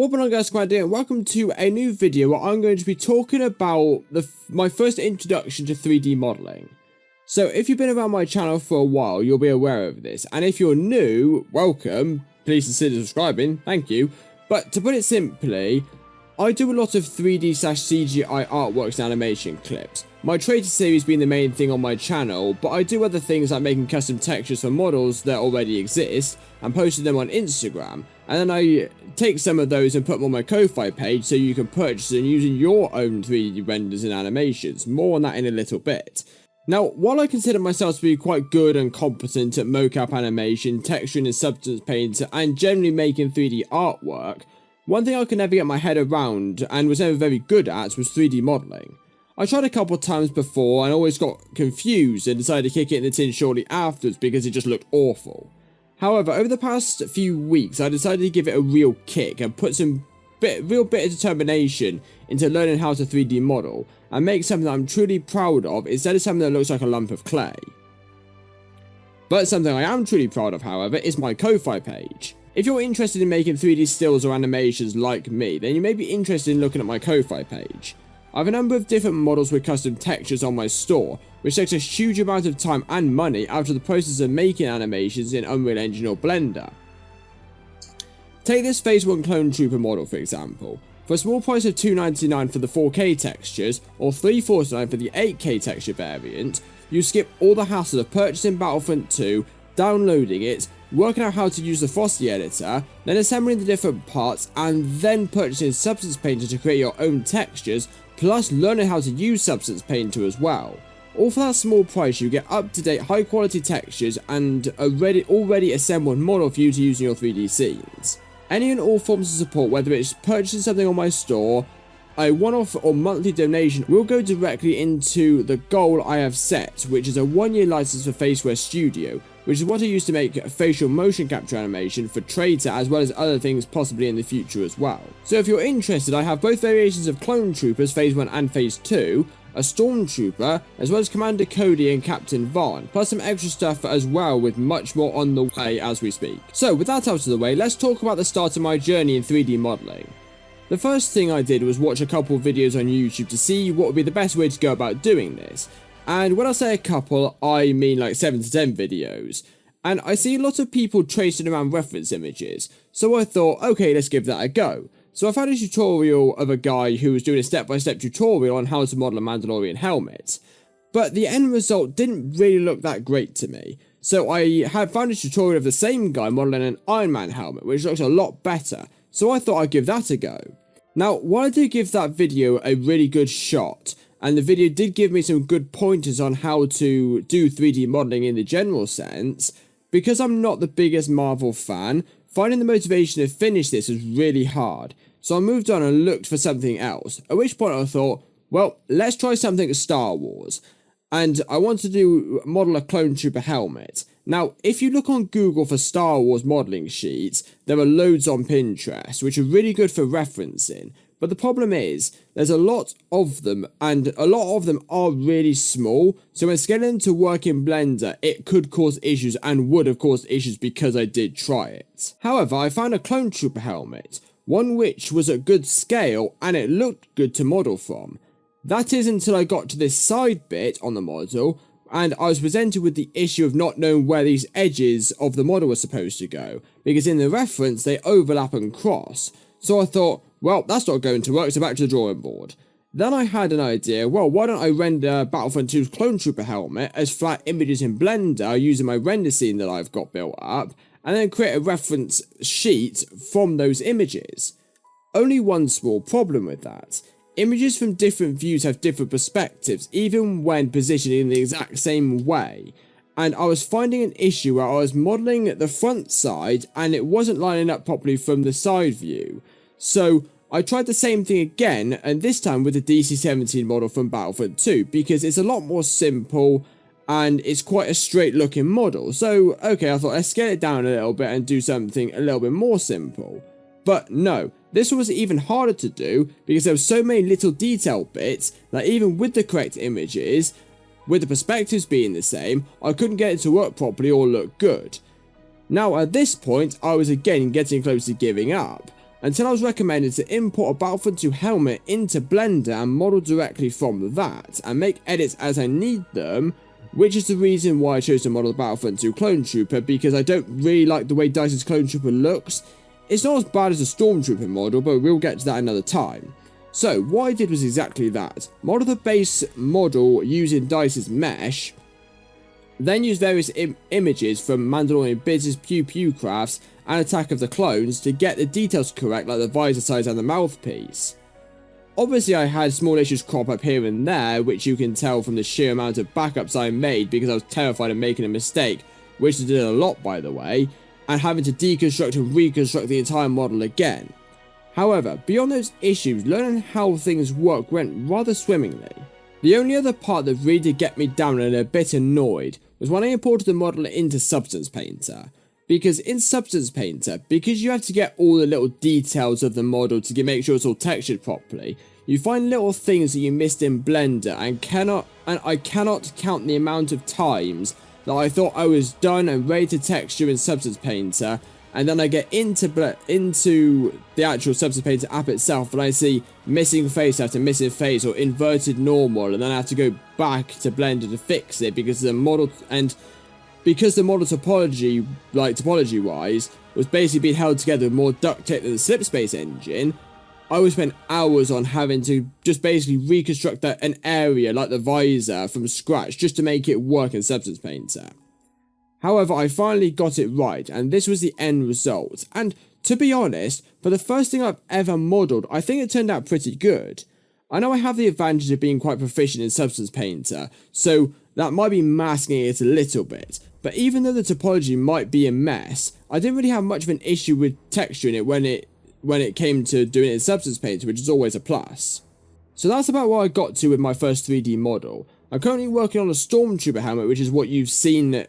What on guys, and welcome to a new video where I'm going to be talking about my first introduction to 3D modeling. So if you've been around my channel for a while, you'll be aware of this, and if you're new, welcome, please consider subscribing, thank you. But to put it simply, I do a lot of 3D/CGI artworks and animation clips. My Trader series being the main thing on my channel, but I do other things like making custom textures for models that already exist and posting them on Instagram, and then I take some of those and put them on my Ko-Fi page so you can purchase them using your own 3D renders and animations. More on that in a little bit. Now, while I consider myself to be quite good and competent at mocap animation, texturing and substance paint, and generally making 3D artwork, one thing I could never get my head around and was never very good at was 3D modeling. I tried a couple of times before and always got confused and decided to kick it in the tin shortly afterwards because it just looked awful. However, over the past few weeks I decided to give it a real kick and put some real bit of determination into learning how to 3D model and make something that I'm truly proud of instead of something that looks like a lump of clay. But something I am truly proud of, however, is my Ko-Fi page. If you're interested in making 3D stills or animations like me, then you may be interested in looking at my Ko-Fi page. I have a number of different models with custom textures on my store, which takes a huge amount of time and money out of the process of making animations in Unreal Engine or Blender. Take this Phase 1 Clone Trooper model for example. For a small price of $2.99 for the 4K textures, or $3.49 for the 8K texture variant, you skip all the hassle of purchasing Battlefront 2, downloading it, working out how to use the Frosty editor, then assembling the different parts, and then purchasing Substance Painter to create your own textures, plus learning how to use Substance Painter as well. All for that small price you get up-to-date high quality textures and a already assembled model for you to use in your 3D scenes. Any and all forms of support, whether it's purchasing something on my store, a one-off or monthly donation, will go directly into the goal I have set, which is a 1-year license for Faceware Studio, which is what I use to make facial motion capture animation for Trader as well as other things possibly in the future as well. So if you're interested, I have both variations of Clone Troopers, Phase 1 and Phase 2, a Stormtrooper, as well as Commander Cody and Captain Vaughn, plus some extra stuff as well with much more on the way as we speak. So with that out of the way, let's talk about the start of my journey in 3D modeling. The first thing I did was watch a couple of videos on YouTube to see what would be the best way to go about doing this. And when I say a couple, I mean like 7 to 10 videos. And I see a lot of people tracing around reference images, so I thought, okay, let's give that a go. So I found a tutorial of a guy who was doing a step-by-step tutorial on how to model a Mandalorian helmet. But the end result didn't really look that great to me. So I had found a tutorial of the same guy modeling an Iron Man helmet, which looks a lot better. So I thought I'd give that a go. Now, while I did give that video a really good shot, and the video did give me some good pointers on how to do 3D modeling in the general sense, because I'm not the biggest Marvel fan, finding the motivation to finish this was really hard. So I moved on and looked for something else, at which point I thought, well, let's try something Star Wars. And I wanted to model a Clone Trooper helmet. Now, if you look on Google for Star Wars modeling sheets, there are loads on Pinterest, which are really good for referencing. But the problem is, there's a lot of them, and a lot of them are really small, so when scaling them to work in Blender, it could cause issues, and would have caused issues because I did try it. However, I found a Clone Trooper helmet, one which was at good scale, and it looked good to model from. That is until I got to this side bit on the model, and I was presented with the issue of not knowing where these edges of the model were supposed to go, because in the reference they overlap and cross. So I thought, well, that's not going to work, so back to the drawing board. Then I had an idea, well, why don't I render Battlefront 2's Clone Trooper helmet as flat images in Blender using my render scene that I've got built up, and then create a reference sheet from those images. Only one small problem with that. Images from different views have different perspectives, even when positioned in the exact same way. And I was finding an issue where I was modelling the front side and it wasn't lining up properly from the side view. So I tried the same thing again, and this time with the DC-17 model from Battlefront 2, because it's a lot more simple and it's quite a straight looking model. So okay, I thought let's scale it down a little bit and do something a little bit more simple. But no, this was even harder to do because there were so many little detail bits that even with the correct images, with the perspectives being the same, I couldn't get it to work properly or look good. Now at this point, I was again getting close to giving up. until I was recommended to import a Battlefront 2 helmet into Blender and model directly from that, and make edits as I need them, which is the reason why I chose to model the Battlefront 2 Clone Trooper, because I don't really like the way DICE's Clone Trooper looks. It's not as bad as a Stormtrooper model, but we'll get to that another time. So, what I did was exactly that. Model the base model using DICE's mesh, then use various images from Mandalorian Business, Pew Pew Crafts, and Attack of the Clones to get the details correct, like the visor size and the mouthpiece. Obviously I had small issues crop up here and there, which you can tell from the sheer amount of backups I made because I was terrified of making a mistake, which I did a lot by the way, and having to deconstruct and reconstruct the entire model again. However, beyond those issues, learning how things work went rather swimmingly. The only other part that really did get me down and a bit annoyed was when I imported the model into Substance Painter. Because in Substance Painter, because you have to get all the little details of the model to make sure it's all textured properly, you find little things that you missed in Blender and I cannot count the amount of times that I thought I was done and ready to texture in Substance Painter, and then I get into the actual Substance Painter app itself and I see missing face after missing face or inverted normal, and then I have to go back to Blender to fix it because the model topology, like topology wise, was basically being held together with more duct tape than the Slipspace engine. I would spend hours on having to just basically reconstruct an area like the visor from scratch just to make it work in Substance Painter. However, I finally got it right, and this was the end result. And to be honest, for the first thing I've ever modelled, I think it turned out pretty good. I know I have the advantage of being quite proficient in Substance Painter, so that might be masking it a little bit. But even though the topology might be a mess, I didn't really have much of an issue with texturing it when it came to doing it in Substance Painter, which is always a plus. So that's about what I got to with my first 3D model. I'm currently working on a Stormtrooper helmet, which is what you've seen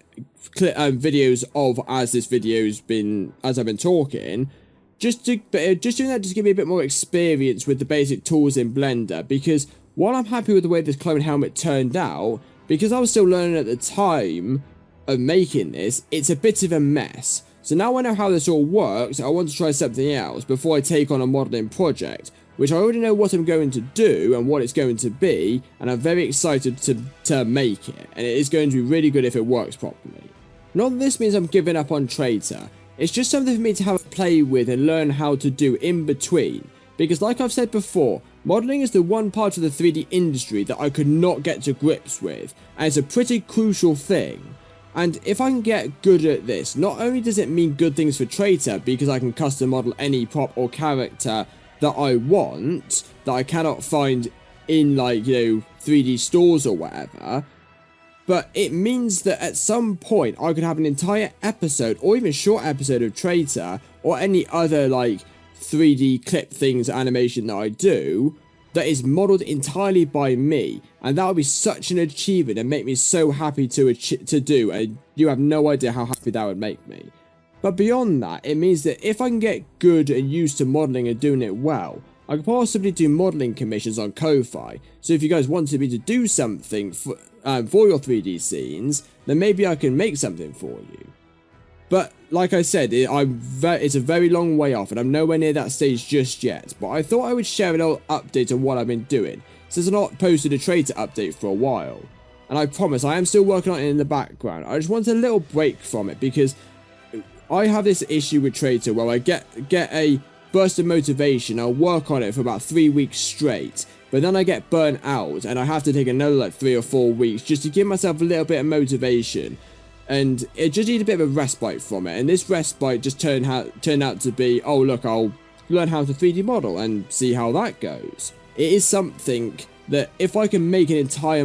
videos of as I've been talking. Just doing that just to give me a bit more experience with the basic tools in Blender, because while I'm happy with the way this clone helmet turned out, because I was still learning at the time of making this, it's a bit of a mess. So now I know how this all works, I want to try something else before I take on a modelling project, which I already know what I'm going to do and what it's going to be, and I'm very excited to make it, and it is going to be really good if it works properly. Not that this means I'm giving up on Traitor, it's just something for me to have a play with and learn how to do in between, because like I've said before, modelling is the one part of the 3D industry that I could not get to grips with, and it's a pretty crucial thing. And if I can get good at this, not only does it mean good things for Traitor, because I can custom model any prop or character that I want, that I cannot find in 3D stores or whatever, but it means that at some point I could have an entire episode or even short episode of Traitor or any other 3D clip things, animation that I do, that is modelled entirely by me, and that would be such an achievement and make me so happy to do, and you have no idea how happy that would make me. But beyond that, it means that if I can get good and used to modelling and doing it well, I could possibly do modelling commissions on Ko-Fi. So if you guys wanted me to do something for your 3D scenes, then maybe I can make something for you. But like I said, it's a very long way off and I'm nowhere near that stage just yet. But I thought I would share a little update on what I've been doing, since I've not posted a Traitor update for a while. And I promise I am still working on it in the background. I just want a little break from it because I have this issue with Traitor where I get a burst of motivation, I'll work on it for about 3 weeks straight, but then I get burnt out and I have to take another 3 or 4 weeks just to give myself a little bit of motivation. And it just needs a bit of a respite from it, and this respite just turned out to be, oh look, I'll learn how to 3D model and see how that goes. It is something that if I can make an entire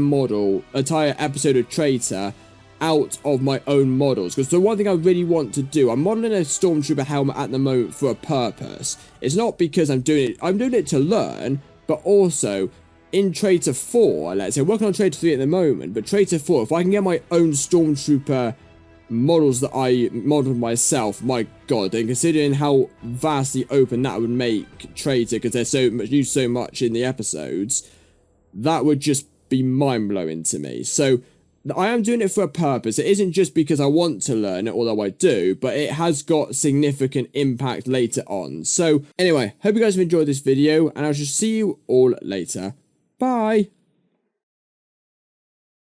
episode of Traitor out of my own models, because the one thing I really want to do, I'm modeling a Stormtrooper helmet at the moment for a purpose. It's not because I'm doing it to learn, but also in Traitor 4, let's say, I'm working on Traitor 3 at the moment, but Traitor 4, if I can get my own Stormtrooper models that I modeled myself, my god, and considering how vastly open that would make Traitor, because they're used so much in the episodes, that would just be mind-blowing to me. So I am doing it for a purpose. It isn't just because I want to learn it, although I do, but it has got significant impact later on. So anyway, hope you guys have enjoyed this video, and I shall see you all later. Bye!